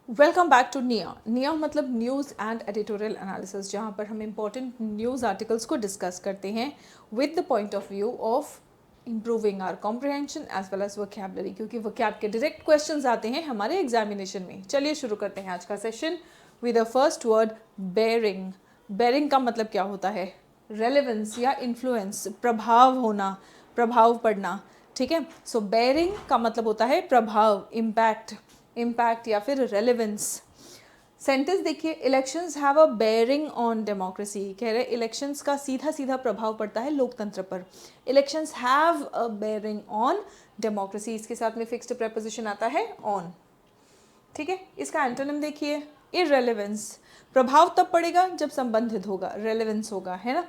Welcome back to निया। निया मतलब न्यूज़ एंड एडिटोरियल एनालिसिस, जहाँ पर हम इम्पोर्टेंट न्यूज़ आर्टिकल्स को डिस्कस करते हैं with the point of view of improving our comprehension as well as vocabulary, क्योंकि वोकैब के डायरेक्ट क्वेश्चंस आते हैं हमारे एग्जामिनेशन में। चलिए शुरू करते हैं आज का session with the first word bearing. Bearing का मतलब क्या होता है? रेलेवेंस या इन्फ्लुएंस, प्रभाव होना, प्रभाव पड़ना। ठीक है, सो बेयरिंग का मतलब होता है प्रभाव, इम्पैक्ट, इम्पैक्ट या फिर रेलेवेंस। सेंटेंस देखिए, elections have a bearing on democracy. कह रहे इलेक्शंस का सीधा सीधा प्रभाव पड़ता है लोकतंत्र पर। Elections have a bearing on democracy, इसके साथ में फिक्स्ड प्रेपोजिशन आता है ऑन। ठीक है, इसका एंटोनिम देखिए, इररेलेवेंस। प्रभाव तब पड़ेगा जब संबंधित होगा, रेलेवेंस होगा, है ना।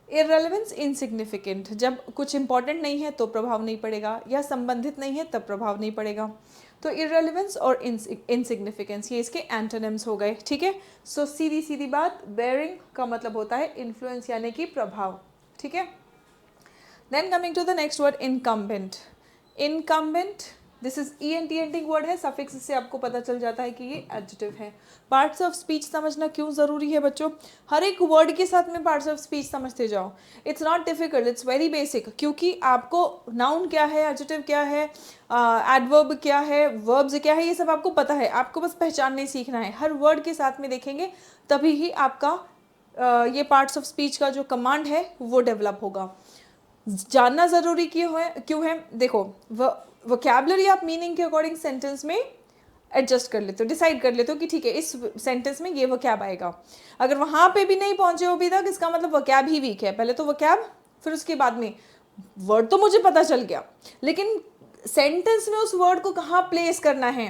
इररेलेवेंस इनसिग्निफिकेंट, जब कुछ इंपॉर्टेंट नहीं है तो प्रभाव नहीं पड़ेगा, या संबंधित नहीं है तब प्रभाव नहीं पड़ेगा। तो इररेलेवेंस और इनसिग्निफिकेंस ये इसके एंटोनिम्स हो गए। ठीक है, सो सीधी सीधी बात, बेयरिंग का मतलब होता है इन्फ्लुएंस यानी कि प्रभाव। ठीक है, then coming to the next word, incumbent. Incumbent, this is ENT ending word है, सफिक्स से आपको पता चल जाता है कि ये एडजेक्टिव है। पार्ट्स ऑफ स्पीच समझना क्यों ज़रूरी है बच्चों? हर एक वर्ड के साथ में पार्ट्स ऑफ स्पीच समझते जाओ। It's not difficult, it's very basic, क्योंकि आपको नाउन क्या है, एडजेक्टिव क्या है, एडवर्ब क्या है, वर्ब्स क्या है, ये सब आपको पता है। आपको बस पहचानने सीखना है। हर वर्ड के साथ में देखेंगे तभी ही आपका ये पार्ट्स ऑफ स्पीच का जो कमांड है वो डेवलप होगा। जानना ज़रूरी क्यों है? देखो, वोकैबुलरी आप मीनिंग के अकॉर्डिंग सेंटेंस में एडजस्ट कर लेते हो, डिसाइड कर लेते हो कि ठीक है इस सेंटेंस में ये वोकैब आएगा। अगर वहाँ पे भी नहीं पहुँचे हो अभी तक, इसका मतलब वोकैब ही वीक है। पहले तो वोकैब, फिर उसके बाद में वर्ड तो मुझे पता चल गया, लेकिन सेंटेंस में उस वर्ड को कहाँ प्लेस करना है,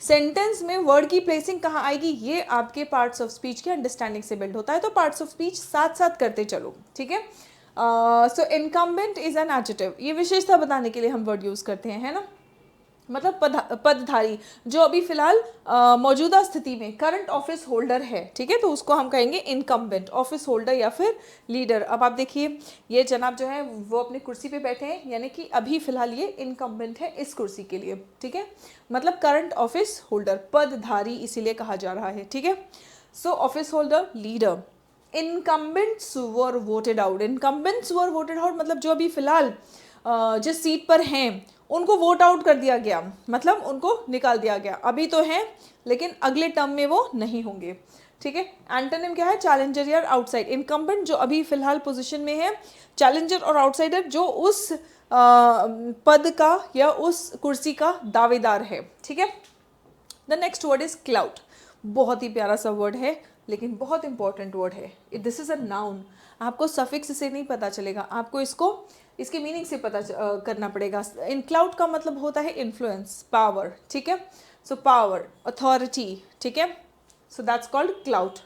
सेंटेंस में वर्ड की प्लेसिंग कहाँ आएगी, ये आपके पार्ट्स ऑफ स्पीच के अंडरस्टैंडिंग से बिल्ड होता है। तो पार्ट्स ऑफ स्पीच साथ साथ करते चलो। ठीक है, सो इनकम्बेंट इज एन एडजेक्टिव, ये विशेषता बताने के लिए हम वर्ड यूज करते हैं, है ना। मतलब पदधारी, जो अभी फिलहाल मौजूदा स्थिति में करंट ऑफिस होल्डर है। ठीक है, तो उसको हम कहेंगे इनकम्बेंट, ऑफिस होल्डर या फिर लीडर। अब आप देखिए, ये जनाब जो है वो अपनी कुर्सी पे बैठे हैं, यानी कि अभी फिलहाल ये इनकम्बेंट है इस कुर्सी के लिए। ठीक है, मतलब करंट ऑफिस होल्डर, पदधारी इसीलिए कहा जा रहा है। ठीक है, so office holder, leader. Incumbents were voted out. Incumbents were voted out मतलब जो अभी फिलहाल जिस सीट पर हैं उनको वोट आउट कर दिया गया, मतलब उनको निकाल दिया गया। अभी तो हैं लेकिन अगले टर्म में वो नहीं होंगे। ठीक है, एंटोनिम क्या है? चैलेंजर या आउटसाइड। इनकम्बेंट जो अभी फिलहाल पोजीशन में है, चैलेंजर और आउटसाइडर जो उस पद का या उस कुर्सी का दावेदार है। ठीक है, the next word is cloud. बहुत ही प्यारा सा वर्ड है, लेकिन बहुत इंपॉर्टेंट वर्ड है। This is a noun. आपको सफिक्स से नहीं पता चलेगा, आपको इसको इसके मीनिंग से पता करना पड़ेगा। इन क्लाउड का मतलब होता है इन्फ्लुएंस, पावर। ठीक है, सो पावर, अथॉरिटी। ठीक है, so that's called cloud.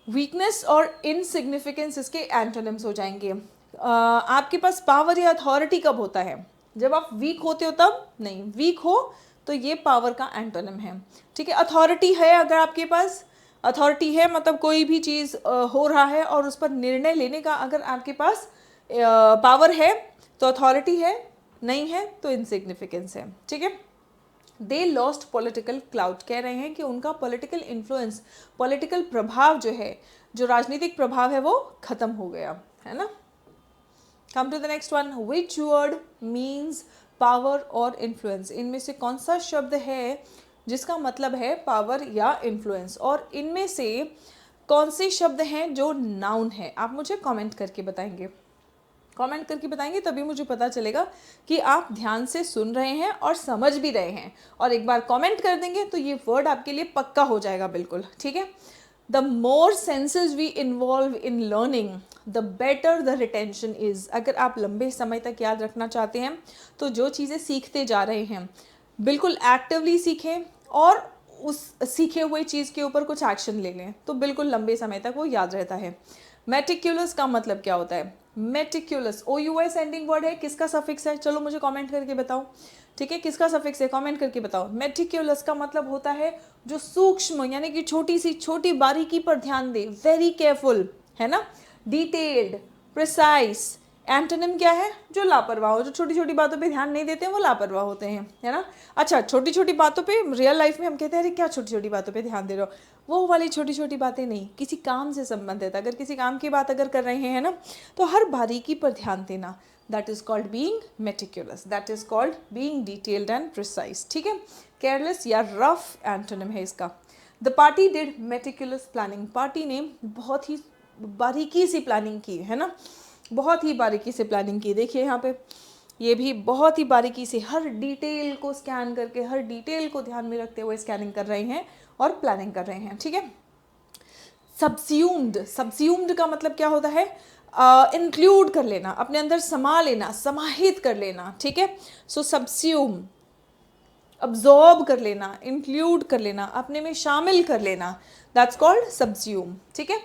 Weakness और इनसिग्निफिकेंस इसके एंटोनिम्स हो जाएंगे। आपके पास पावर या अथॉरिटी कब होता है? जब आप वीक होते हो तब नहीं, वीक हो तो ये पावर का एंटोनिम है। ठीक है, अथॉरिटी है अगर आपके पास, अथॉरिटी है मतलब कोई भी चीज़ हो रहा है और उस पर निर्णय लेने का अगर आपके पास पावर है तो अथॉरिटी है, नहीं है तो इनसिग्निफिकेंस है। ठीक है, दे लॉस्ट पॉलिटिकल क्लाउड, कह रहे हैं कि उनका पॉलिटिकल इन्फ्लुएंस, पॉलिटिकल प्रभाव जो है, जो राजनीतिक प्रभाव है वो खत्म हो गया, है ना। Come to the next one, which word means power और इन्फ्लुएंस। इनमें से कौन सा शब्द है जिसका मतलब है पावर या इन्फ्लुएंस, और इनमें से कौन से शब्द हैं जो नाउन है? आप मुझे कमेंट करके बताएंगे, कमेंट करके बताएंगे, तभी मुझे पता चलेगा कि आप ध्यान से सुन रहे हैं और समझ भी रहे हैं। और एक बार कमेंट कर देंगे तो ये वर्ड आपके लिए पक्का हो जाएगा बिल्कुल। ठीक है, the more senses we involve in learning the better the retention is. अगर आप लंबे समय तक याद रखना चाहते हैं तो जो चीज़ें सीखते जा रहे हैं बिल्कुल एक्टिवली सीखें, और उस सीखे हुए चीज़ के ऊपर कुछ एक्शन ले लें तो बिल्कुल लंबे समय तक वो याद रहता है। मेटिक्यूलस का मतलब क्या होता है? मेटिक्यूलस OUS एंडिंग वर्ड है, किसका सफिक्स है? चलो मुझे कमेंट करके बताओ। ठीक है, किसका सफिक्स है? कमेंट करके बताओ। मेटिक्यूलस का मतलब होता है जो सूक्ष्म, यानी कि छोटी सी छोटी बारीकी पर ध्यान दे, वेरी केयरफुल, है ना, डिटेल्ड, प्रिसाइज, एंटोनिम क्या है? जो लापरवाह हो, जो छोटी छोटी बातों पे ध्यान नहीं देते हैं वो लापरवाह होते हैं, है ना। अच्छा, छोटी छोटी बातों पे रियल लाइफ में हम कहते हैं अरे क्या छोटी छोटी बातों पे ध्यान दे रहे हो, वो वाली छोटी छोटी बातें नहीं, किसी काम से संबंधित, अगर किसी काम की बात अगर कर रहे हैं ना, तो हर बारीकी पर ध्यान देना, that is called being meticulous, that is called being detailed and precise, ठीक है। केयरलेस या रफ एंटोनिम है इसका। The party did meticulous planning, party ने बहुत ही बारीकी से प्लानिंग की, है ना, बहुत ही बारीकी से प्लानिंग की। देखिए यहाँ पे ये भी बहुत ही बारीकी से हर डिटेल को स्कैन करके, हर डिटेल को ध्यान में रखते हुए स्कैनिंग कर रहे हैं और प्लानिंग कर रहे हैं, ठीक है। सब्स्यूम्ड, सब्स्यूम्ड का मतलब क्या होता है? इंक्लूड कर लेना, अपने अंदर समा लेना, समाहित कर लेना, ठीक है। सो सब्स्यूम, अब्जॉर्ब कर लेना, इंक्लूड कर लेना, अपने में शामिल कर लेना, दैट्स कॉल्ड सब्स्यूम, ठीक है।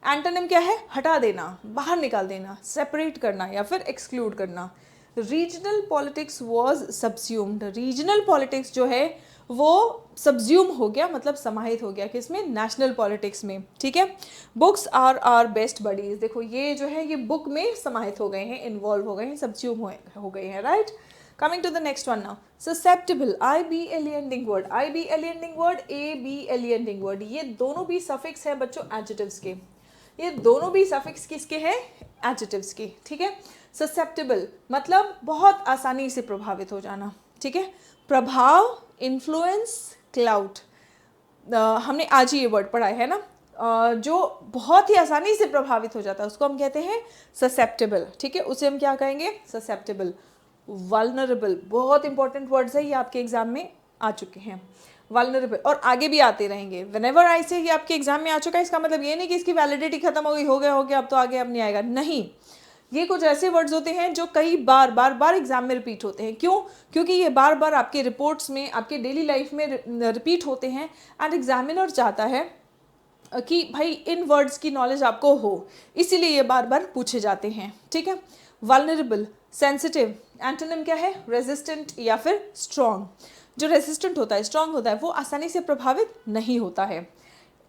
एंटोनिम क्या है? हटा देना, बाहर निकाल देना, सेपरेट करना या फिर एक्सक्लूड करना। Regional politics was subsumed, regional politics जो है वो सब्ज्यूम हो गया, मतलब समाहित हो गया किसमें? नेशनल पॉलिटिक्स में, ठीक है। Books are are best buddies, देखो ये जो है ये बुक में समाहित हो गए हैं, इन्वॉल्व हो गए हैं, सब्ज्यूम हो गए हैं, right. Coming to the next one now. Susceptible, IBLE ending word, IBLE ending word, ABLE ending word, ये दोनों भी suffix है बच्चों adjectives के, ये दोनों भी suffix किसके हैं? adjectives के, ठीक है। Susceptible मतलब बहुत आसानी से प्रभावित हो जाना, ठीक है। प्रभाव, influence, clout, हमने आज ही ये वर्ड पढ़ा है ना, जो बहुत ही आसानी से प्रभावित हो जाता है उसको हम कहते हैं ससेप्टेबल, ठीक है। उसे हम क्या कहेंगे? ससेप्टेबल। वल्नरेबल, बहुत इंपॉर्टेंट वर्ड्स है, ये आपके एग्जाम में आ चुके हैं। वल्नरेबल और आगे भी आते रहेंगे। व्हेनेवर आई से ये आपके एग्जाम में आ चुका है, इसका मतलब ये नहीं कि इसकी वैलिडिटी खत्म हो गई, हो गया अब तो आगे अब नहीं आएगा, नहीं। ये कुछ ऐसे वर्ड्स होते हैं जो कई बार एग्जाम में रिपीट होते हैं। क्यों? क्योंकि ये बार बार आपके रिपोर्ट्स में, आपके डेली लाइफ में रिपीट होते हैं एंड एग्जामिनर चाहता है कि भाई इन वर्ड्स की नॉलेज आपको हो, इसीलिए ये बार बार पूछे जाते हैं, ठीक है। वल्नरेबल, सेंसिटिव, एंटोनिम क्या है? रेजिस्टेंट या फिर स्ट्रॉन्ग। जो रेजिस्टेंट होता है, स्ट्रॉन्ग होता है, वो आसानी से प्रभावित नहीं होता है।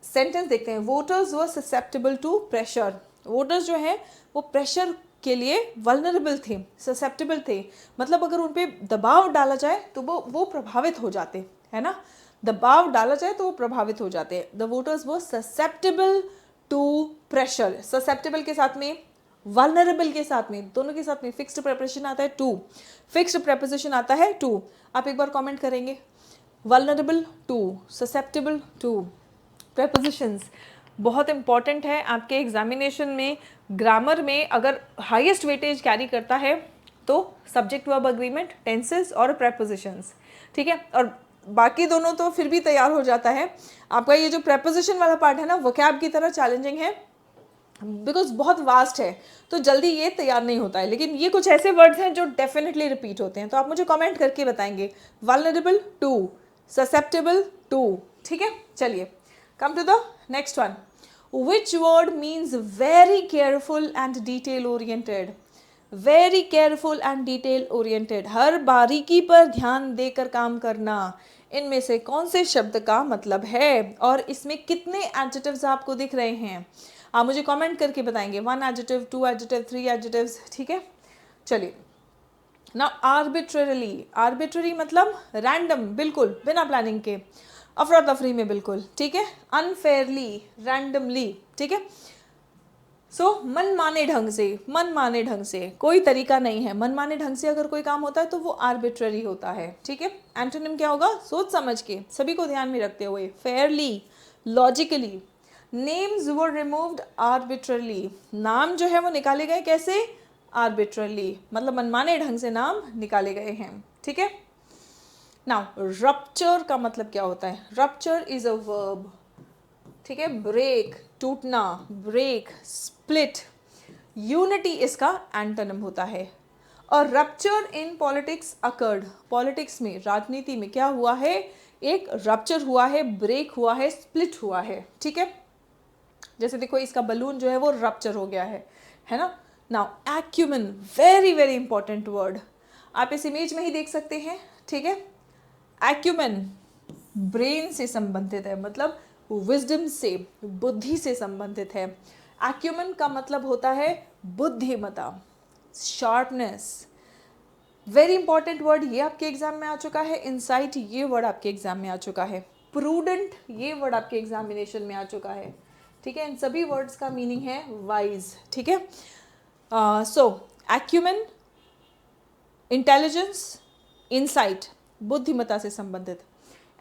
सेंटेंस देखते हैं। Voters were susceptible to pressure, voters जो है वो प्रेशर के लिए वल्नरेबल थे, ससेप्टेबल थे, मतलब अगर उन पर दबाव डाला जाए तो वो प्रभावित हो जाते, है ना, दबाव डाला जाए तो वो प्रभावित हो जाते हैं। The voters were susceptible to pressure, susceptible के साथ में, वल्नरेबल के साथ में, दोनों के साथ में फिक्स्ड प्रेपोजिशन आता है टू, फिक्स्ड प्रेपोजिशन आता है टू। आप एक बार कमेंट करेंगे, vulnerable to, susceptible to, prepositions बहुत इंपॉर्टेंट है आपके एग्जामिनेशन में। ग्रामर में अगर हाईएस्ट वेटेज कैरी करता है तो सब्जेक्ट वर्ब अग्रीमेंट, टेंसेस और प्रेपोजिशंस, ठीक है। और बाकी दोनों तो फिर भी तैयार हो जाता है। आपका ये जो प्रेपोजिशन वाला पार्ट है ना, वोकैब की तरह चैलेंजिंग है, बिकॉज बहुत वास्ट है, तो जल्दी ये तैयार नहीं होता है। लेकिन ये कुछ ऐसे वर्ड्स हैं जो डेफिनेटली रिपीट होते हैं, तो आप मुझे कमेंट करके बताएंगे। वल्नरेबल टू, ससेप्टेबल टू, ठीक है। चलिए, come to the next one. Which word means very careful and detail oriented, very careful and detail oriented, हर बारीकी पर ध्यान देकर काम करना। इनमें से कौन से शब्द का मतलब है और इसमें कितने एडजेक्टिव्स आपको दिख रहे हैं? आप मुझे कमेंट करके बताएंगे। 1 एडजेक्टिव, 2 एडजेक्टिव, 3 एडजेक्टिव्स, ठीक है। चलिए, ना आर्बिट्ररीली, आर्बिट्ररी मतलब रैंडम, बिल्कुल बिना प्लानिंग के, अफरा तफरी में, बिल्कुल, ठीक है। अनफेयरली, रैंडमली, ठीक है। सो मनमाने ढंग से, मनमाने ढंग से, कोई तरीका नहीं है, मनमाने ढंग से अगर कोई काम होता है तो वो आर्बिट्ररी होता है, ठीक है। एंटोनिम क्या होगा? सोच समझ के, सभी को ध्यान में रखते हुए, fairly, logically. Names were removed arbitrarily, नाम जो है वो निकाले गए कैसे? आर्बिट्ररली, मतलब मनमाने ढंग से नाम निकाले गए हैं, ठीक है। नाउ रप्चर का मतलब क्या होता है? रप्चर इज अ वर्ब, ठीक है। ब्रेक, टूटना, ब्रेक, स्प्लिट। यूनिटी इसका एंटोनिम होता है। और rupture in politics occurred, politics में, राजनीति में क्या हुआ है? एक रप्चर हुआ है, ब्रेक हुआ है, स्प्लिट हुआ है, ठीक है। जैसे देखो इसका बलून जो है वो रप्चर हो गया है ना। Now acumen, very very important word, आप इस इमेज में ही देख सकते हैं, ठीक है। एक्यूमेन ब्रेन से संबंधित है, मतलब विजडम से, बुद्धि से संबंधित है। एक्यूमेन का मतलब होता है बुद्धिमता, शार्पनेस, वेरी इंपॉर्टेंट वर्ड ये आपके एग्जाम में आ चुका है, इंसाइट ये वर्ड आपके एग्जाम में आ चुका है, प्रूडेंट ये वर्ड आपके एग्जामिनेशन में आ चुका है, ठीक है। इन सभी वर्ड्स का मीनिंग है वाइज, ठीक है। सो एक्यूमेन, इंटेलिजेंस, इंसाइट, बुद्धिमत्ता से संबंधित।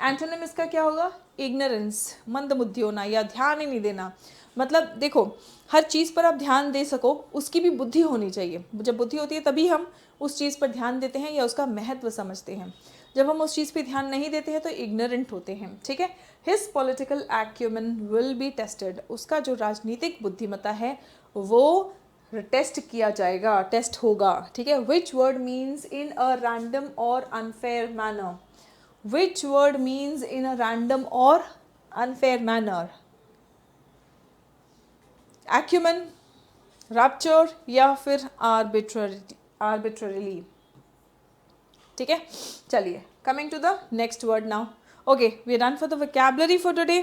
एंटोनिम इसका क्या होगा? इग्नोरेंस, मंदबुद्धि होना या ध्यान ही नहीं देना। मतलब देखो, हर चीज़ पर आप ध्यान दे सको उसकी भी बुद्धि होनी चाहिए। जब बुद्धि होती है तभी हम उस चीज़ पर ध्यान देते हैं या उसका महत्व समझते हैं। जब हम उस चीज़ पे ध्यान नहीं देते हैं तो इग्नोरेंट होते हैं, ठीक है। His political acumen will be tested, उसका जो राजनीतिक बुद्धिमत्ता है वो टेस्ट किया जाएगा, टेस्ट होगा, ठीक है। Which word means in a random और unfair manner, which word means in a random और अनफेयर मैनर, एक्यूमेन, रैप्चर या फिर आर्बिट्ररीली, ठीक है। चलिए, coming to the next word now. Okay, we are done for the vocabulary for today.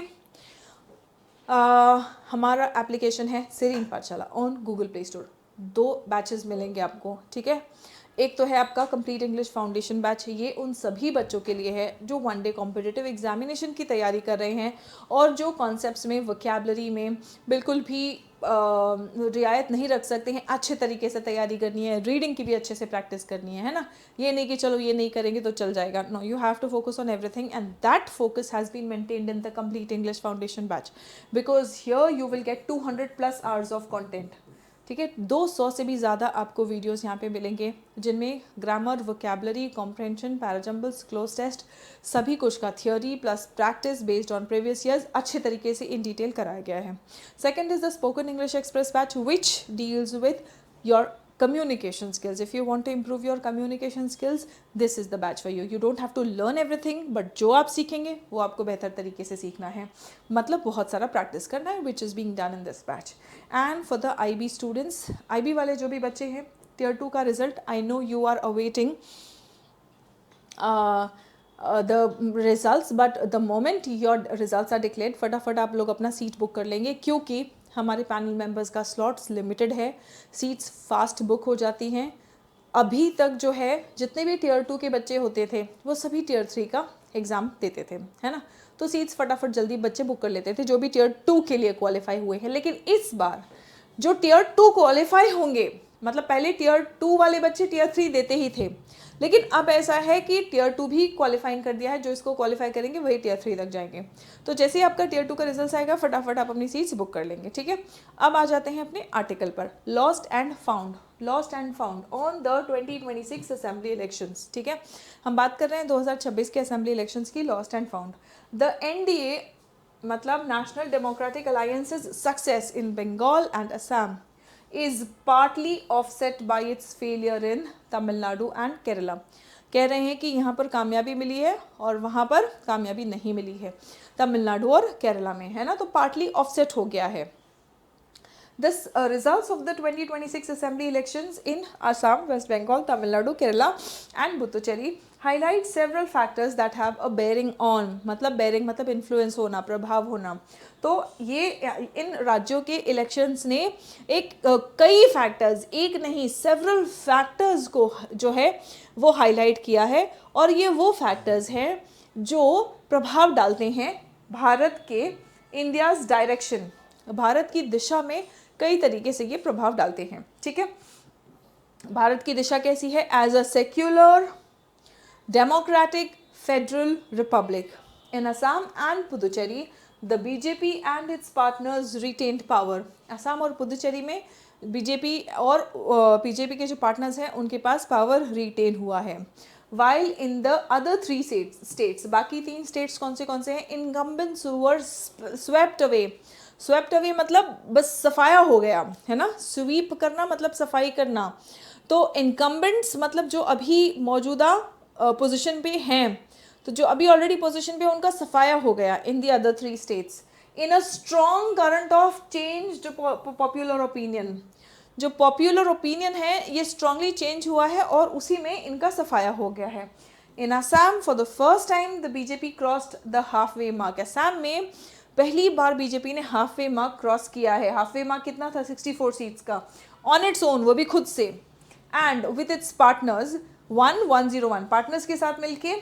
हमारा application है Serene Pathshala on Google Play Store. 2 batches मिलेंगे आपको, ठीक है। एक तो है आपका कंप्लीट इंग्लिश फाउंडेशन बैच, ये उन सभी बच्चों के लिए है जो 1 डे कॉम्पिटिटिव एग्जामिनेशन की तैयारी कर रहे हैं और जो कॉन्सेप्ट्स में, वोकैबुलरी में बिल्कुल भी रियायत नहीं रख सकते हैं। अच्छे तरीके से तैयारी करनी है, रीडिंग की भी अच्छे से प्रैक्टिस करनी है ना। ये नहीं कि चलो ये नहीं करेंगे तो चल जाएगा, no, you have to focus on everything and that focus has been maintained in the complete English foundation batch, because here you will get 200+ hours of content, ठीक है। 200 से भी ज़्यादा आपको वीडियोस यहाँ पे मिलेंगे जिनमें grammar, vocabulary, comprehension, parajumbles, cloze test, सभी कुछ का theory plus practice based on previous years अच्छे तरीके से इन डिटेल कराया गया है। Second is the spoken English express batch which deals with your communication skills. If you want to improve your communication skills, this is the batch for you. You don't have to learn everything, but जो आप सीखेंगे वो आपको बेहतर तरीके से सीखना है, मतलब बहुत सारा प्रैक्टिस करना है, which is being done in this batch. And for the IB students, IB वाले जो भी बच्चे हैं, Tier 2 का result, I know you are awaiting the results, but the moment your results are declared, फटाफट आप लोग अपना सीट बुक कर लेंगे, क्योंकि हमारे पैनल मेंबर्स का स्लॉट्स लिमिटेड है, सीट्स फास्ट बुक हो जाती हैं। अभी तक जो है जितने भी Tier 2 के बच्चे होते थे वो सभी Tier 3 का एग्ज़ाम देते थे, है ना। तो सीट्स फटाफट जल्दी बच्चे बुक कर लेते थे जो भी Tier 2 के लिए क्वालिफाई हुए हैं। लेकिन इस बार जो Tier 2 क्वालिफाई होंगे, मतलब पहले Tier 2 वाले बच्चे Tier 3 देते ही थे, लेकिन अब ऐसा है कि Tier 2 भी क्वालिफाइंग कर दिया है, जो इसको क्वालिफाई करेंगे वही Tier 3 तक जाएंगे। तो जैसे ही आपका Tier 2 का रिजल्ट आएगा फटाफट आप अपनी सीट्स बुक कर लेंगे, ठीक है। अब आ जाते हैं अपने आर्टिकल पर, lost and found, lost and found on the 2026 assembly elections, ठीक है। हम बात कर रहे हैं 2026 के असेंबली इलेक्शंस की, lost and found. The NDA मतलब National Democratic Alliance's success in Bengal and Assam is partly offset by its failure in Tamil Nadu and Kerala. कह रहे हैं कि यहाँ पर कामयाबी मिली है और वहाँ पर कामयाबी नहीं मिली है, तमिलनाडु और केरला में, है ना। तो पार्टली ऑफसेट हो गया है। This results of the 2026 assembly elections in Assam, West Bengal, Tamil Nadu, Kerala and Puducherry highlight several factors that have a bearing on, मतलब bearing मतलब influence होना, प्रभाव होना। तो ये इन राज्यों के इलेक्शंस ने एक कई फैक्टर्स, एक नहीं सेवरल फैक्टर्स को जो है वो हाईलाइट किया है, और ये वो फैक्टर्स हैं जो प्रभाव डालते हैं भारत के, इंडियाज़ डायरेक्शन, भारत की दिशा में कई तरीके से ये प्रभाव डालते हैं, ठीक है। भारत की दिशा कैसी है? As a secular democratic federal republic in Assam and Puducherry the BJP and its partners retained power. Assam और पुदुचेरी में BJP और BJP के जो पार्टनर्स हैं उनके पास पावर रिटेन हुआ है। While in the other 3 states, बाकी 3 स्टेट्स कौन से हैं? इनकम्बेंट्स वर स्वेप्ट अवे। स्वेप्ट अवे मतलब बस सफाया हो गया, है ना। स्वीप करना मतलब सफाई करना। तो इनकम्बेंट्स मतलब जो अभी मौजूदा पोजीशन पे हैं, तो जो अभी ऑलरेडी पोजीशन पे उनका सफाया हो गया in the other 3 states in a strong current of changed popular opinion. जो पॉपुलर ओपिनियन है ये स्ट्रांगली चेंज हुआ है और उसी में इनका सफाया हो गया है। In Assam for the first time the BJP crossed the half way mark. Assam में पहली बार BJP ने हाफ वे मार्क क्रॉस किया है। हाफ वे मार्क कितना था? 64 सीट्स का, ऑन इट्स ओन, वो भी खुद से, and with its partners 101 partners के साथ मिलके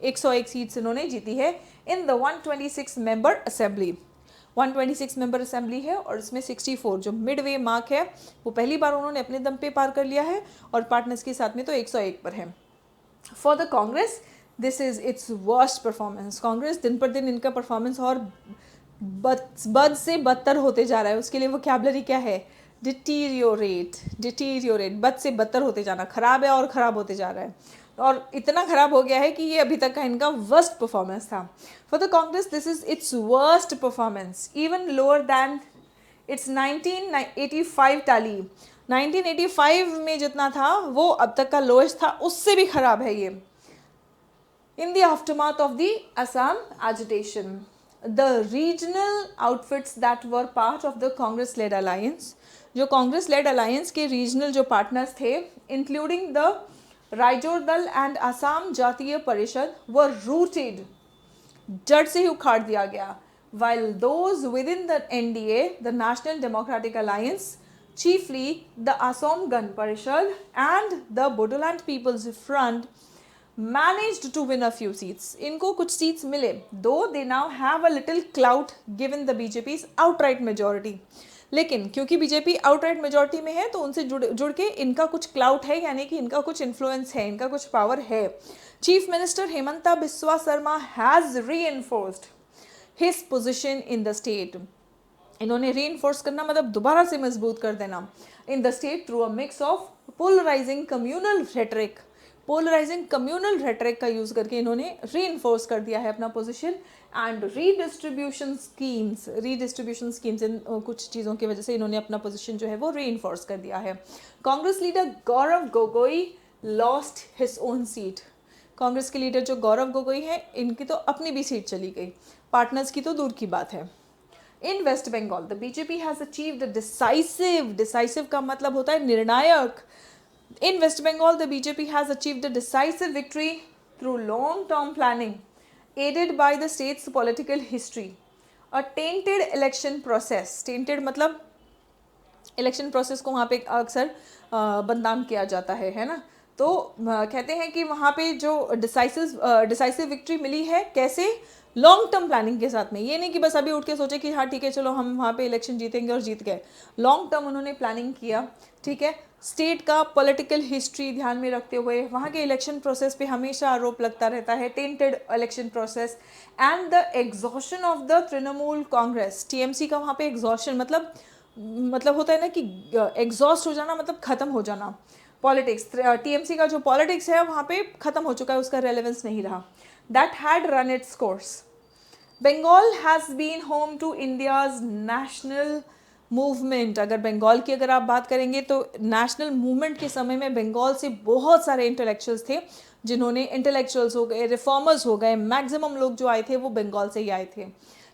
101 सीट्स इन्होंने जीती है in the 126 member assembly. 126 member assembly है और इसमें 64 जो मिड वे मार्क है वो पहली बार उन्होंने अपने दम पे पार कर लिया है, और पार्टनर्स के साथ में तो 101 पर है। For the Congress this is its worst performance. Congress दिन पर दिन इनका परफॉर्मेंस और बद से बदतर होते जा रहा है। उसके लिए वोकैबुलरी क्या है? डिटीरियोरेट, बद से बदतर होते जाना, खराब है और ख़राब होते जा रहा है, और इतना ख़राब हो गया है कि ये अभी तक का इनका वर्स्ट परफॉर्मेंस था। For the Congress this is its worst performance, even lower than it's 1985 tally. 1985 में जितना था वो अब तक का लोएस्ट था, उससे भी ख़राब है ये। In the aftermath of the Assam agitation, the regional outfits that were part of the Congress-led alliance, जो Congress-led alliance के regional जो partners थे, including the राइजोर दल and Assam जातीय परिषद, were rooted, जड़ से ही उखाड़ दिया गया, while those within the NDA, the National Democratic Alliance, chiefly the Assam Gan Parishad and the Bodoland People's Front, managed to win a few seats. इनको कुछ seats मिले, though they now have a little clout given the BJP's outright majority. लेकिन क्योंकि BJP outright majority में है तो उनसे जुड़ के इनका कुछ क्लाउट है, यानी कि इनका कुछ इन्फ्लुएंस है, इनका कुछ पावर है। Chief minister Himanta Biswa Sarma has reinforced his position in the state. इन्होंने रीइंफोर्स करना मतलब दोबारा से मजबूत कर देना in the state through a mix of polarising communal rhetoric का यूज़ करके इन्होंने रीइंफोर्स कर दिया है अपना पोजीशन। एंड रीडिस्ट्रीब्यूशन स्कीम्स इन कुछ चीज़ों की वजह से इन्होंने अपना पोजीशन जो है वो रीइंफोर्स कर दिया है। Congress leader Gaurav Gogoi lost his own seat. Congress के लीडर जो गौरव गोगोई हैं, इनकी तो अपनी भी सीट चली गई, पार्टनर्स की तो दूर की बात है। In West Bengal the BJP has achieved decisive का मतलब होता है निर्णायक। In West Bengal, the BJP has achieved a decisive victory through long-term planning, aided by the state's political history. A tainted election process, tainted मतलब इलेक्शन प्रोसेस को वहाँ पे अक्सर बदनाम किया जाता है ना। तो कहते हैं कि वहाँ पे जो डिसाइसिव विक्ट्री मिली है, कैसे? लॉन्ग टर्म प्लानिंग के साथ में। ये नहीं कि बस अभी उठ के सोचे कि हाँ ठीक है चलो हम वहाँ पे इलेक्शन जीतेंगे और जीत गए। लॉन्ग टर्म उन्होंने प्लानिंग किया, ठीक है। स्टेट का पॉलिटिकल हिस्ट्री ध्यान में रखते हुए वहाँ के इलेक्शन प्रोसेस पे हमेशा आरोप लगता रहता है, tainted election process and the exhaustion of the Trinamool Congress, TMC का वहाँ पे एग्जॉशन मतलब होता है ना कि एग्जॉस्ट हो जाना, मतलब ख़त्म हो जाना। पॉलिटिक्स, टीएमसी का जो पॉलिटिक्स है वहाँ पे ख़त्म हो चुका है, उसका रेलेवेंस नहीं रहा। That had run its course. Bengal has been home to India's national movement. अगर आप बात करेंगे तो नेशनल मूवमेंट के समय में बंगाल से बहुत सारे इंटेलेक्चुअल्स थे, जिन्होंने इंटेलेक्चुअल्स हो गए, रिफॉर्मर्स हो गए, मैक्सिमम लोग जो आए थे वो बंगाल से ही आए थे,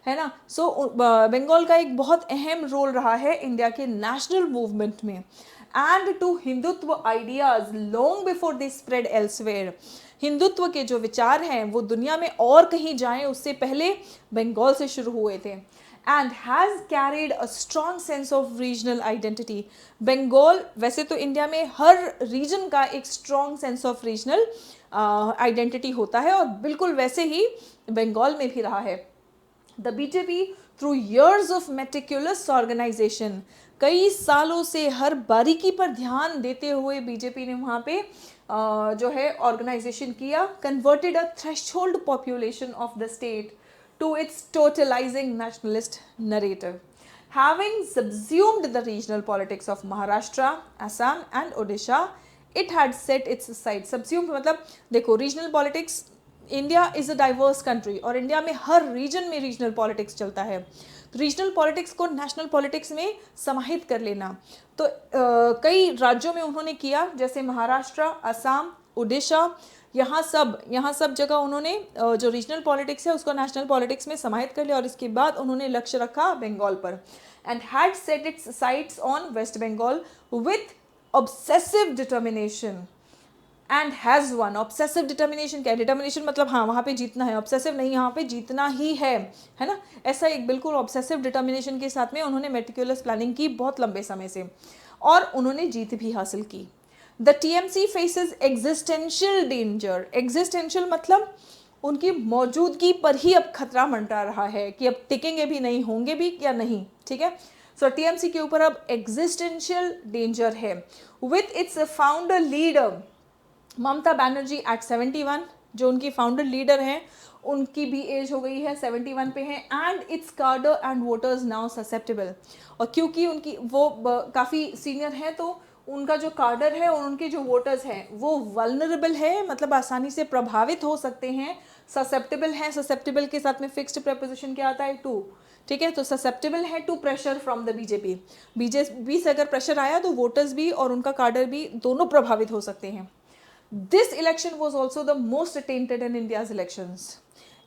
है ना। सो बंगाल का एक बहुत अहम रोल रहा है इंडिया के नेशनल मूवमेंट में and to Hindutva ideas long before they spread elsewhere. Hindutva के जो विचार हैं वो दुनिया में और कहीं जाएं उससे पहले बंगाल से शुरू हुए थे। And has carried a strong sense of regional identity. Bengal, वैसे तो इंडिया में हर रीजन का एक strong sense of regional identity होता है, और बिल्कुल वैसे ही बंगाल में भी रहा है। The BJP through years of meticulous organisation, कई सालों से हर बारीकी पर ध्यान देते हुए बीजेपी ने वहाँ पे जो है ऑर्गेनाइजेशन किया, converted a threshold population of the state to its totalizing nationalist narrative. Having subsumed the regional politics of Maharashtra, Assam and Odisha, it had set its sights. Subsumed मतलब देखो, regional politics, India is a diverse country और India में हर reason में regional politics चलता है। तो regional politics को नेशनल पॉलिटिक्स में समाहित कर लेना, तो कई राज्यों में उन्होंने किया, जैसे महाराष्ट्र, असम, उड़ीसा, यहाँ सब जगह उन्होंने जो रीजनल पॉलिटिक्स है उसको नेशनल पॉलिटिक्स में समाहित कर लिया, और इसके बाद उन्होंने लक्ष्य रखा बंगाल पर and had set its sights on West Bengal with obsessive determination and has won. Obsessive determination क्या है? डिटर्मिनेशन मतलब हाँ वहाँ पे जीतना है, ऑब्सेसिव नहीं, यहाँ पे जीतना ही है ना। ऐसा एक बिल्कुल ऑब्सेसिव डिटर्मिनेशन के साथ में उन्होंने मेटिकुलस प्लानिंग की बहुत लंबे समय से, और उन्होंने जीत भी हासिल की। The TMC faces existential danger, existential मतलब उनकी मौजूदगी पर ही अब खतरा मंडरा रहा है कि अब टिकेंगे भी नहीं, होंगे भी या नहीं, ठीक है। सो टीएमसी के ऊपर अब एग्जिस्टेंशियल डेंजर है। With its founder leader Mamata Banerjee at 71, जो उनकी फाउंडर लीडर हैं उनकी भी एज हो गई है, 71 पे हैं। एंड इट्स कार्डर एंड वोटर्स नाउ ससेप्टेबल, और क्योंकि उनकी वो काफ़ी सीनियर हैं तो उनका जो कार्डर है और उनके जो वोटर्स हैं वो वल्नरेबल है, मतलब आसानी से प्रभावित हो सकते हैं। ससेप्टेबल है, ससेप्टेबल के साथ में फिक्स्ड प्रपोजिशन क्या आता है, टू, ठीक है। तो ससेप्टेबल है to pressure from the BJP, BJP से अगर प्रेशर आया तो वोटर्स भी और उनका कार्डर भी दोनों प्रभावित हो सकते हैं। This election was also the most attended in India's elections,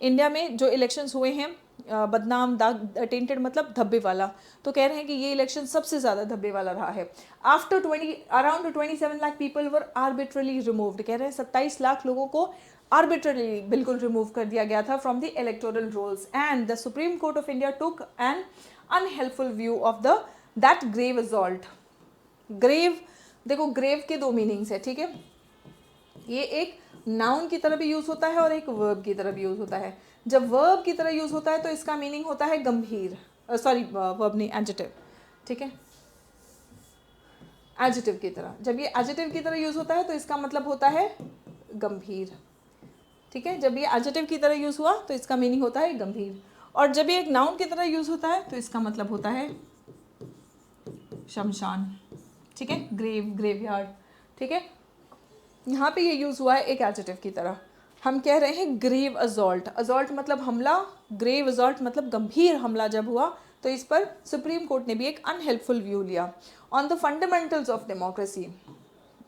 India में जो इलेक्शंस हुए हैं बदनाम, दाग, अटेंटेड मतलब धब्बे वाला, तो कह रहे हैं कि ये इलेक्शन सबसे ज़्यादा धब्बे वाला रहा है। After around 27 lakh people were arbitrarily removed, कह रहे हैं 27 लाख लोगों को आर्बिट्रली बिल्कुल रिमूव कर दिया गया था from the electoral rolls. And the Supreme Court of India took an unhelpful view of the that grave assault. Grave, देखो ग्रेव के दो मीनिंग्स है, ठीक है। ये एक नाउन की तरह भी यूज़ होता है और एक वर्ब की तरह भी यूज़ होता है। जब वर्ब की तरह यूज़ होता है तो इसका मीनिंग होता है गंभीर, सॉरी वर्ब नहीं, एडजेक्टिव, ठीक है, एडजेक्टिव की तरह। जब ये एडजेक्टिव की तरह यूज़ होता है तो इसका मतलब होता है गंभीर, ठीक है। जब ये एडजेक्टिव की तरह यूज़ हुआ तो इसका मीनिंग होता है गंभीर, और जब ये एक नाउन की तरह यूज़ होता है तो इसका मतलब होता है शमशान, ठीक है, ग्रेव, ग्रेवयार्ड, ठीक है। यहाँ पे ये यूज़ हुआ है एक एडजेक्टिव की तरह। हम कह रहे हैं ग्रेव असॉल्ट, असॉल्ट मतलब हमला, ग्रेव असॉल्ट मतलब गंभीर हमला जब हुआ तो इस पर सुप्रीम कोर्ट ने भी एक अनहेल्पफुल व्यू लिया। On the fundamentals of democracy,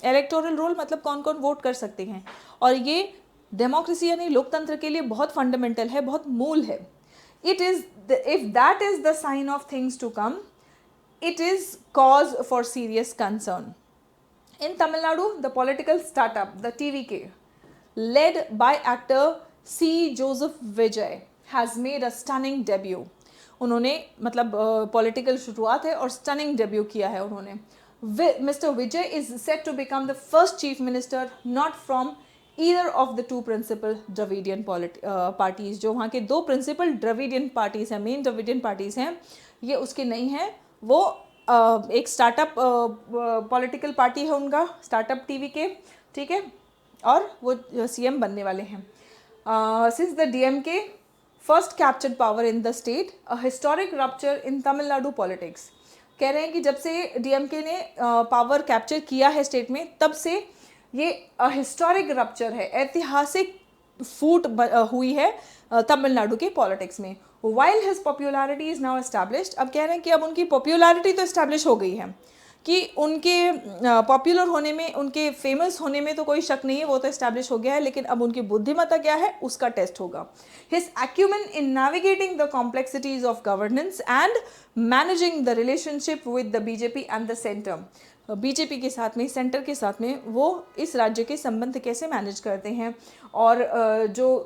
electoral roll मतलब कौन कौन वोट कर सकते हैं, और ये डेमोक्रेसी यानी लोकतंत्र के लिए बहुत फंडामेंटल है, बहुत मूल है। It is if that is the sign of things to come, it is cause for serious concern. In Tamil Nadu, the political startup, the TVK, led by actor C. Joseph Vijay, has made a stunning debut. उन्होंने मतलब political शुरुआत है और stunning debut किया है उन्होंने। Mister Vijay is set to become the first chief minister not from either of the two principal Dravidian parties, जो वहाँ के दो प्रिंसिपल द्रविडियन पार्टीज हैं, मेन द्रविडियन पार्टीज हैं, ये उसके नहीं हैं। वो एक स्टार्टअप पॉलिटिकल पार्टी है उनका, स्टार्टअप टीवी के, ठीक है, और वो सीएम बनने वाले हैं। Since the DMK first captured power in the state, a historic rupture in Tamil Nadu politics, कह रहे हैं कि जब से डीएमके ने पावर कैप्चर किया है स्टेट में, तब से ये हिस्टोरिक रप्चर है, ऐतिहासिक फूट हुई है तमिलनाडु के पॉलिटिक्स में। While his popularity is now established, अब कह रहे हैं कि अब उनकी पॉपुलैरिटी तो एस्टैब्लिश हो गई है, कि उनके पॉपुलर होने में, उनके फेमस होने में तो कोई शक नहीं है, वो तो एस्टैब्लिश हो गया है, लेकिन अब उनकी बुद्धिमत्ता क्या है उसका टेस्ट होगा। His acumen in navigating the complexities of governance and managing the relationship with the BJP and the centre, BJP के साथ में, सेंटर के साथ में वो इस राज्य के संबंध कैसे मैनेज करते हैं, और जो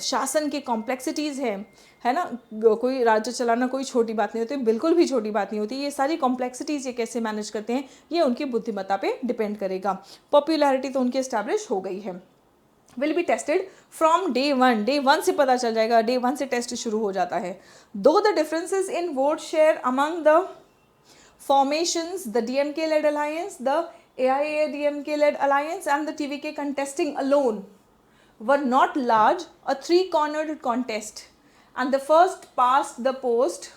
शासन की कॉम्प्लेक्सिटीज़ है ना, कोई राज्य चलाना कोई छोटी बात नहीं होती, बिल्कुल भी छोटी बात नहीं होती, ये सारी कॉम्प्लेक्सिटीज़ ये कैसे मैनेज करते हैं ये उनकी बुद्धिमत्ता पे डिपेंड करेगा। पॉपुलैरिटी तो उनकी एस्टैब्लिश हो गई है। Will be tested from day one, day one से पता चल जाएगा, डे वन से टेस्ट शुरू हो जाता है। दो the differences in vote share among the formations, the DMK-led alliance, the AIA-DMK-led alliance and the TVK contesting alone were not large, a three-cornered contest, and the first past the post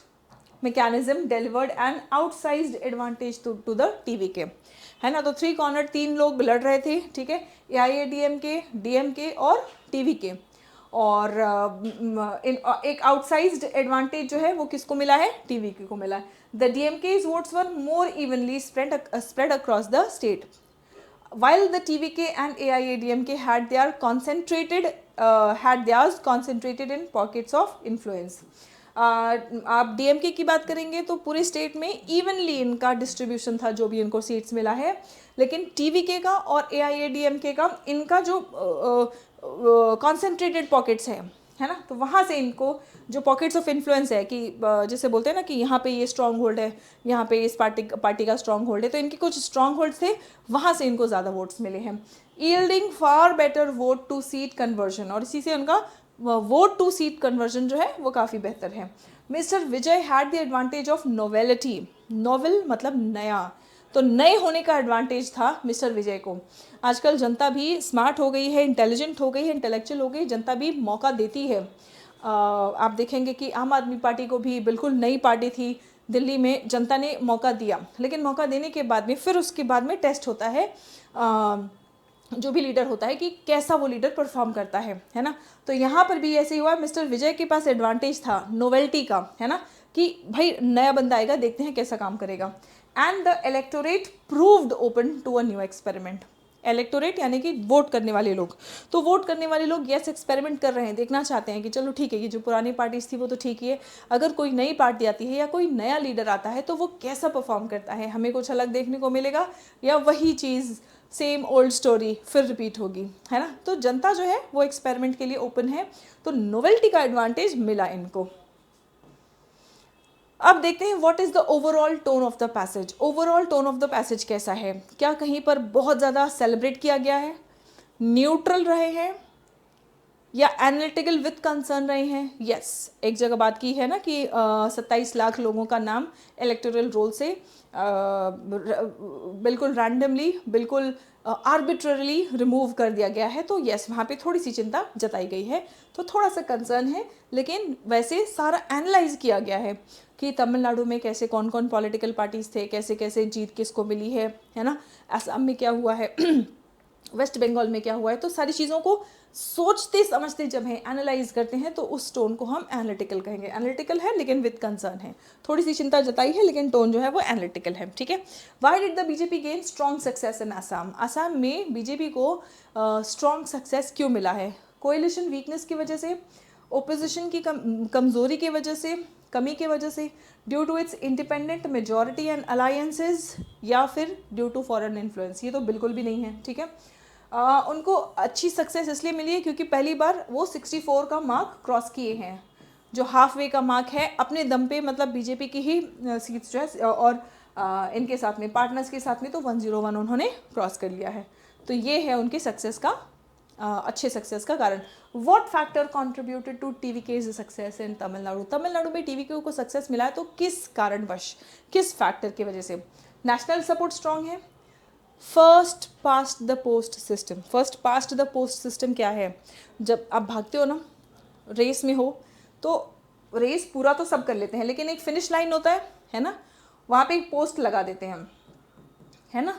mechanism delivered an outsized advantage to the TVK, है ना। तो three corner, तीन लोग लड़ रहे थे, ठीक है, AIA-DMK, DMK और TVK, और एक आउटसाइज्ड एडवांटेज जो है वो किसको मिला है, TVK को मिला है। The DMK's votes were more evenly spread across the state, while the TVK and AIA-DMK had theirs concentrated in pockets of influence. आप DMK की बात करेंगे तो पूरे स्टेट में इवनली इनका डिस्ट्रीब्यूशन था, जो भी इनको सीट्स मिला है, लेकिन TVK का और AIA-DMK का इनका जो कॉन्सेंट्रेटेड पॉकेट्स हैं, है ना। तो वहाँ से इनको जो पॉकेट्स ऑफ इन्फ्लुएंस है कि जैसे बोलते हैं ना कि यहाँ पे ये स्ट्रॉन्ग होल्ड है, यहाँ पे इस पार्टी का स्ट्रॉन्ग होल्ड है, तो इनके कुछ स्ट्रॉन्ग होल्ड थे, वहाँ से इनको ज़्यादा वोट्स मिले हैं। Yielding far better vote to seat conversion, और इसी से उनका वोट टू सीट कन्वर्जन जो है वो काफ़ी बेहतर है। Mister Vijay had the advantage of novelty, novel मतलब नया, तो नए होने का एडवांटेज था मिस्टर विजय को। आजकल जनता भी स्मार्ट हो गई है, इंटेलिजेंट हो गई है, इंटेलेक्चुअल हो गई, जनता भी मौका देती है। आप देखेंगे कि आम आदमी पार्टी को भी बिल्कुल नई पार्टी थी, दिल्ली में जनता ने मौका दिया, लेकिन मौका देने के बाद में फिर उसके बाद में टेस्ट होता है जो भी लीडर होता है कि कैसा वो लीडर परफॉर्म करता है ना। तो यहाँ पर भी ऐसे ही हुआ, मिस्टर विजय के पास एडवांटेज था नोवेल्टी का, है ना, कि भाई नया बंदा आएगा, देखते हैं कैसा काम करेगा। And the electorate proved open to a new experiment. Electorate यानी कि वोट करने वाले लोग, तो वोट करने वाले लोग यस एक्सपेरिमेंट कर रहे हैं, देखना चाहते हैं कि चलो ठीक है, ये जो पुरानी पार्टीज थी वो तो ठीक ही है, अगर कोई नई पार्टी आती है या कोई नया लीडर आता है तो वो कैसा परफॉर्म करता है, हमें कुछ अलग देखने को मिलेगा या वही चीज़ सेम ओल्ड स्टोरी फिर रिपीट होगी, है ना। तो जनता जो है वो एक्सपेरिमेंट के लिए ओपन है, तो नोवेल्टी का एडवांटेज मिला इनको। अब देखते हैं what is the overall tone of the passage. Overall tone of the passage कैसा है, क्या कहीं पर बहुत ज़्यादा सेलिब्रेट किया गया है, न्यूट्रल रहे हैं, या एनालिटिकल विद कंसर्न रहे हैं। यस, एक जगह बात की है ना कि 27 लाख लोगों का नाम इलेक्टोरल रोल से बिल्कुल रैंडमली, बिल्कुल आर्बिट्ररली रिमूव कर दिया गया है, तो यस वहाँ पे थोड़ी सी चिंता जताई गई है, तो थोड़ा सा कंसर्न है, लेकिन वैसे सारा एनालाइज किया गया है कि तमिलनाडु में कैसे कौन कौन पॉलिटिकल पार्टीज थे, कैसे कैसे जीत किसको मिली है ना, असम में क्या हुआ है वेस्ट बंगाल में क्या हुआ है, तो सारी चीज़ों को सोचते समझते जब हैं एनालाइज करते हैं तो उस टोन को हम एनालिटिकल कहेंगे। एनालिटिकल है लेकिन विद कंसर्न है, थोड़ी सी चिंता जताई है, लेकिन टोन जो है वो एनालिटिकल है, ठीक है। Why did the BJP gain strong success in Assam. Assam में बीजेपी को स्ट्रॉन्ग सक्सेस क्यों मिला है, कोएलिशन वीकनेस की वजह से, ओपोजिशन की कमज़ोरी की वजह से, कमी की वजह से, due to its independent majority and alliances, या फिर ड्यू टू फॉरेन इन्फ्लुएंस। ये तो बिल्कुल भी नहीं है, ठीक है। उनको अच्छी सक्सेस इसलिए मिली है क्योंकि पहली बार वो 64 का मार्क क्रॉस किए हैं, जो हाफ वे का मार्क है अपने दम पे, मतलब बीजेपी की ही सीट्स जो है और इनके साथ में पार्टनर्स के साथ में तो 101 उन्होंने क्रॉस कर लिया है, तो ये है उनकी सक्सेस का अच्छे सक्सेस का कारण। What factor contributed to TVK's success in Tamil Nadu. Tamil Nadu में टीवीके को सक्सेस मिला है तो किस कारणवश, किस फैक्टर की वजह से। नेशनल सपोर्ट स्ट्रांग है, first past the post system. First past the post system क्या है, जब आप भागते हो ना, रेस में हो, तो रेस पूरा तो सब कर लेते हैं, लेकिन एक फिनिश लाइन होता है ना, वहाँ पे एक पोस्ट लगा देते हैं हम, है ना,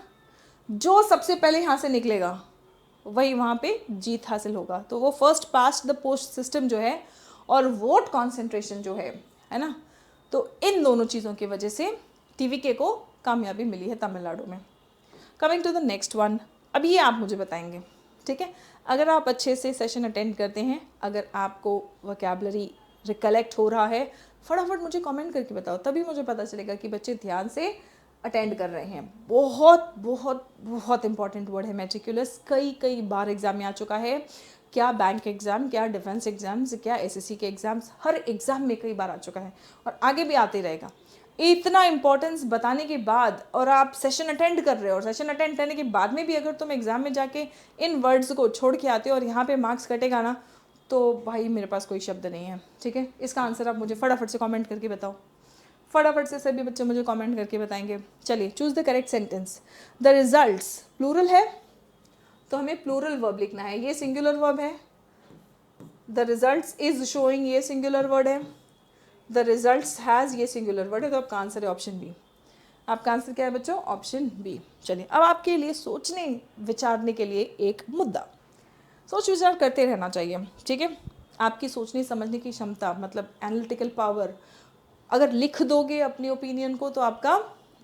जो सबसे पहले यहाँ से निकलेगा वही वहाँ पे जीत हासिल होगा, तो वो first past the post system जो है और वोट कॉन्सेंट्रेशन जो है ना, तो इन दोनों चीज़ों की वजह से टीवीके को कामयाबी मिली है तमिलनाडु में। Coming to the next one, अब ये आप मुझे बताएंगे, ठीक है। अगर आप अच्छे से सेशन अटेंड करते हैं, अगर आपको वोकैबुलरी रिकलेक्ट हो रहा है, फटाफट मुझे कमेंट करके बताओ, तभी मुझे पता चलेगा कि बच्चे ध्यान से अटेंड कर रहे हैं। बहुत बहुत बहुत इंपॉर्टेंट वर्ड है मेटिकुलस, कई बार एग्जाम में आ चुका है, क्या बैंक एग्ज़ाम, क्या डिफेंस एग्ज़ाम्स, क्या एसएससी के एग्ज़ाम्स, हर एग्ज़ाम में कई बार आ चुका है और आगे भी आते रहेगा। इतना इंपॉर्टेंस बताने के बाद और आप सेशन अटेंड कर रहे हो, और सेशन अटेंड करने के बाद में भी अगर तुम एग्ज़ाम में जाके इन वर्ड्स को छोड़ के आते हो और यहाँ पे मार्क्स कटेगा ना, तो भाई मेरे पास कोई शब्द नहीं है, ठीक है। इसका आंसर आप मुझे फटाफट से कमेंट करके बताओ, फटाफट से सभी बच्चे मुझे कमेंट करके बताएंगे। चलिए, choose the correct sentence. The results plural है तो हमें प्लूरल वर्ब लिखना है, ये सिंगुलर वर्ब है। द रिजल्ट्स इज शोइंग, ये सिंगुलर वर्ड है। द रिजल्ट्स हैज़, ये सिंगुलर वर्ड है, तो आपका आंसर है ऑप्शन बी। आपका आंसर क्या है बच्चों, ऑप्शन बी। चलिए, अब आपके लिए सोचने विचारने के लिए एक मुद्दा, सोच विचार करते रहना चाहिए, ठीक है। आपकी सोचने समझने की क्षमता, मतलब एनालिटिकल पावर, अगर लिख दोगे अपनी ओपिनियन को तो आपका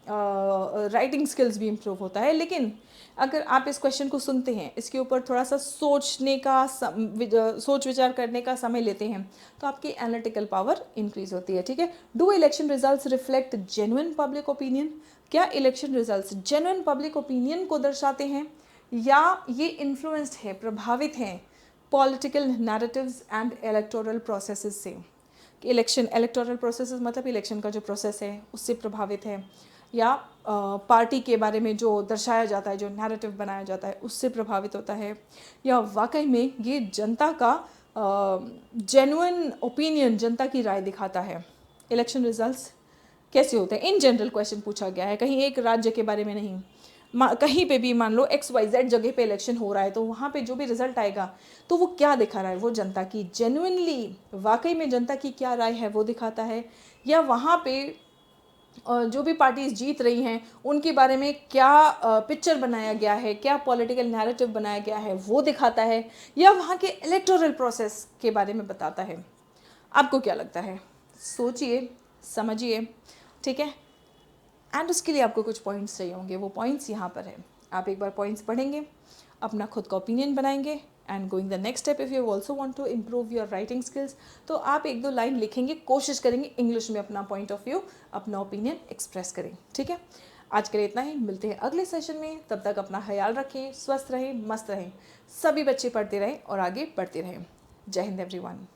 राइटिंग स्किल्स भी इम्प्रूव होता है, लेकिन अगर आप इस क्वेश्चन को सुनते हैं, इसके ऊपर थोड़ा सा सोचने का सोच विचार करने का समय लेते हैं, तो आपकी एनालिटिकल पावर इंक्रीज होती है, ठीक है। Do election results reflect genuine public opinion. क्या election results genuine public opinion को दर्शाते हैं, या ये इन्फ्लुएंस्ड है, प्रभावित हैं political narratives and electoral processes से, कि इलेक्टोरल प्रोसेसेस मतलब इलेक्शन का जो प्रोसेस है उससे प्रभावित है, या पार्टी के बारे में जो दर्शाया जाता है, जो नैरेटिव बनाया जाता है उससे प्रभावित होता है, या वाकई में ये जनता का जेन्युइन ओपिनियन, जनता की राय दिखाता है। इलेक्शन रिजल्ट्स कैसे होते हैं, इन जनरल क्वेश्चन पूछा गया है, कहीं एक राज्य के बारे में नहीं। कहीं पे भी मान लो XYZ जगह पे इलेक्शन हो रहा है, तो वहाँ पे जो भी रिजल्ट आएगा तो वो क्या दिखा रहा है, वो जनता की जेन्युइनली वाकई में जनता की क्या राय है वो दिखाता है, या वहाँ पे जो भी पार्टीज जीत रही हैं उनके बारे में क्या पिक्चर बनाया गया है, क्या पॉलिटिकल नैरेटिव बनाया गया है वो दिखाता है, या वहाँ के इलेक्टोरल प्रोसेस के बारे में बताता है। आपको क्या लगता है? सोचिए, समझिए, ठीक है। एंड उसके लिए आपको कुछ पॉइंट्स चाहिए होंगे, वो पॉइंट्स यहाँ पर है। आप एक बार पॉइंट्स पढ़ेंगे, अपना खुद का ओपिनियन बनाएंगे, and going the next step if you also want to improve your writing skills, तो आप एक दो लाइन लिखेंगे, कोशिश करेंगे इंग्लिश में अपना पॉइंट ऑफ व्यू, अपना ओपिनियन एक्सप्रेस करें, ठीक है। आज के लिए इतना ही, मिलते हैं अगले सेशन में। तब तक अपना ख्याल रखें, स्वस्थ रहें, मस्त रहें, सभी बच्चे पढ़ते रहें और आगे बढ़ते रहें। जय हिंद एवरीवन।